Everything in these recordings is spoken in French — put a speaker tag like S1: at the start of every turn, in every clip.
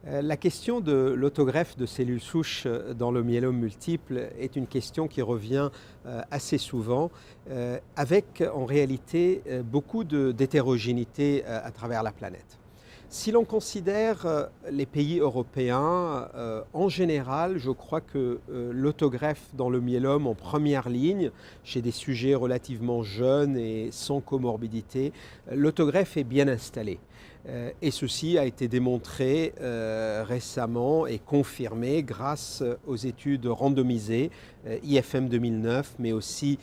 S1: La question de l'autogreffe de cellules souches dans le myélome multiple est une question qui revient assez souvent, avec en réalité beaucoup d'hétérogénéité à travers la planète. Si l'on considère les pays européens, en général, je crois que l'autogreffe dans le myélome en première ligne, chez des sujets relativement jeunes et sans comorbidité, l'autogreffe est bien installée. Et ceci a été démontré récemment et confirmé grâce aux études randomisées IFM 2009, mais aussi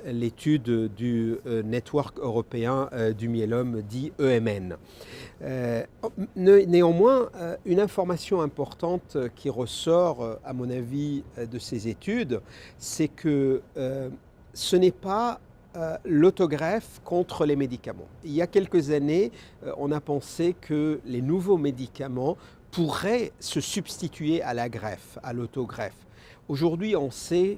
S1: l'étude du Network européen du myélome dit EMN. Néanmoins, une information importante qui ressort, à mon avis, de ces études, c'est que ce n'est pas l'autogreffe contre les médicaments. Il y a quelques années, on a pensé que les nouveaux médicaments pourraient se substituer à la greffe, à l'autogreffe. Aujourd'hui, on sait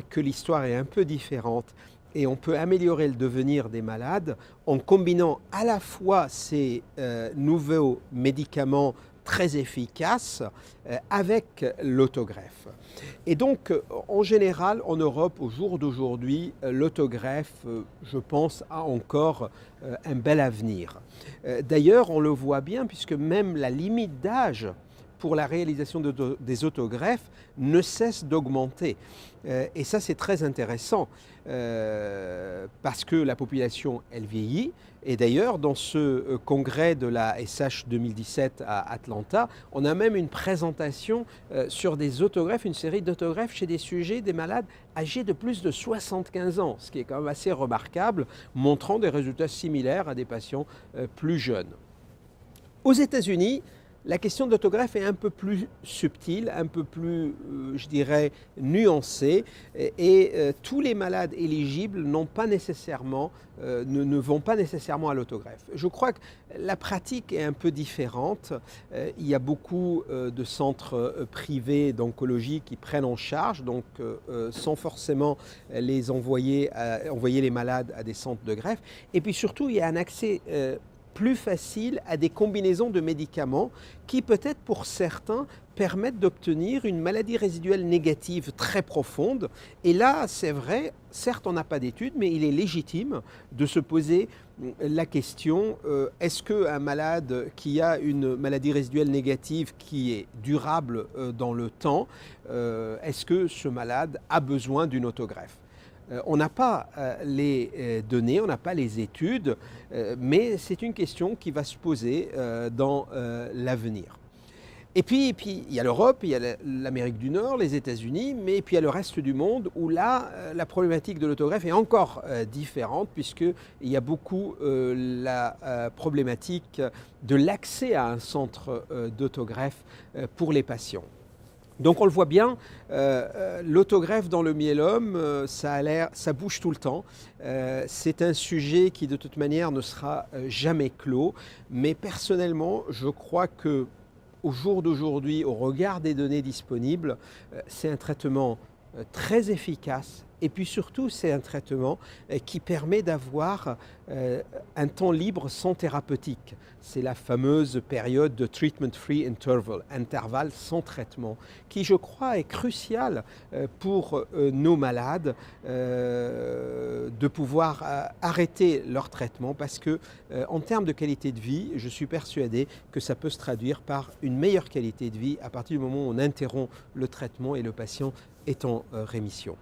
S1: que l'histoire est un peu différente et on peut améliorer le devenir des malades en combinant à la fois ces nouveaux médicaments très efficaces avec l'autogreffe. Et donc, en général, en Europe, au jour d'aujourd'hui, l'autogreffe, je pense, a encore un bel avenir. D'ailleurs, on le voit bien, puisque même la limite d'âge pour la réalisation des autogreffes ne cesse d'augmenter. Et ça, c'est très intéressant parce que la population, elle vieillit. Et d'ailleurs, dans ce congrès de la SH 2017 à Atlanta, on a même une présentation sur des autogreffes, une série d'autogreffes chez des sujets, des malades âgés de plus de 75 ans, ce qui est quand même assez remarquable, montrant des résultats similaires à des patients plus jeunes. Aux États-Unis, la question de l'autogreffe est un peu plus subtile, un peu plus, je dirais, nuancée, et tous les malades éligibles n'ont pas nécessairement, ne vont pas nécessairement à l'autogreffe. Je crois que la pratique est un peu différente. Il y a beaucoup de centres privés d'oncologie qui prennent en charge, donc sans forcément les envoyer les malades à des centres de greffe. Et puis surtout, il y a un accès plus facile à des combinaisons de médicaments qui peut-être pour certains permettent d'obtenir une maladie résiduelle négative très profonde. Et là, c'est vrai, certes on n'a pas d'études, mais il est légitime de se poser la question, est-ce qu'un malade qui a une maladie résiduelle négative qui est durable dans le temps, est-ce que ce malade a besoin d'une autogreffe ? On n'a pas les données, on n'a pas les études, mais c'est une question qui va se poser dans l'avenir. Et puis, il y a l'Europe, il y a l'Amérique du Nord, les États-Unis, mais puis il y a le reste du monde où là, la problématique de l'autogreffe est encore différente puisqu'il y a beaucoup la problématique de l'accès à un centre d'autogreffe pour les patients. Donc on le voit bien, l'autogreffe dans le myélome, ça bouge tout le temps. C'est un sujet qui de toute manière ne sera jamais clos. Mais personnellement, je crois que au jour d'aujourd'hui, au regard des données disponibles, c'est un traitement très efficace. Et puis surtout, c'est un traitement qui permet d'avoir un temps libre sans thérapeutique. C'est la fameuse période de treatment-free interval, intervalle sans traitement, qui je crois est crucial pour nos malades de pouvoir arrêter leur traitement parce que en termes de qualité de vie, je suis persuadé que ça peut se traduire par une meilleure qualité de vie à partir du moment où on interrompt le traitement et le patient est en rémission.